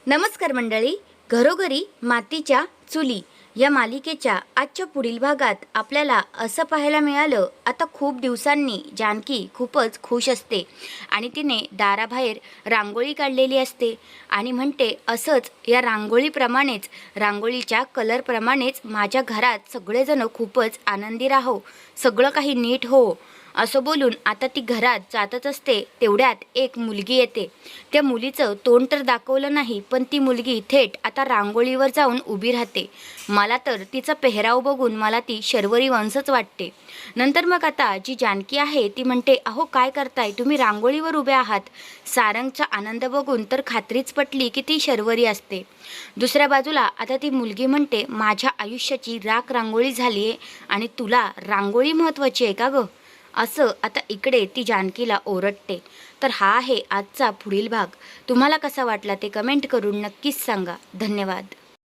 नमस्कार मंडळी, घरोघरी मातीच्या चुली या मालिकेच्या आजच्या पुढील भागात आपल्याला असं पाहायला मिळालं, आता खूप दिवसांनी जानकी खूपच खुश असते आणि तिने दाराबाहेर रांगोळी काढलेली असते आणि म्हणते असंच या रांगोळीप्रमाणेच, रांगोळीच्या कलरप्रमाणेच माझ्या घरात सगळेजण खूपच आनंदी राहो, सगळं काही नीट हो असं बोलून आता ती घरात जातच असते. तेवढ्यात एक मुलगी येते. त्या मुलीचं तोंड तर दाखवलं नाही, पण ती मुलगी थेट आता रांगोळीवर जाऊन उभी राहते. मला तर तिचा पेहराव बघून मला ती शर्वरी वंशच वाटते. नंतर मग आता जी जानकी आहे ती म्हणते, अहो काय करताय तुम्ही, रांगोळीवर उभे आहात. सारंगचा आनंद बघून तर खात्रीच पटली की ती शर्वरी असते. दुसऱ्या बाजूला आता ती मुलगी म्हणते, माझ्या आयुष्याची राख रांगोळी झाली आहे आणि तुला रांगोळी महत्त्वाची आहे का गं, असं आता इकडे ती जानकीला ओरडते. तर हा आहे आजचा पुढील भाग. तुम्हाला कसा वाटला ते कमेंट करून नक्कीच सांगा. धन्यवाद.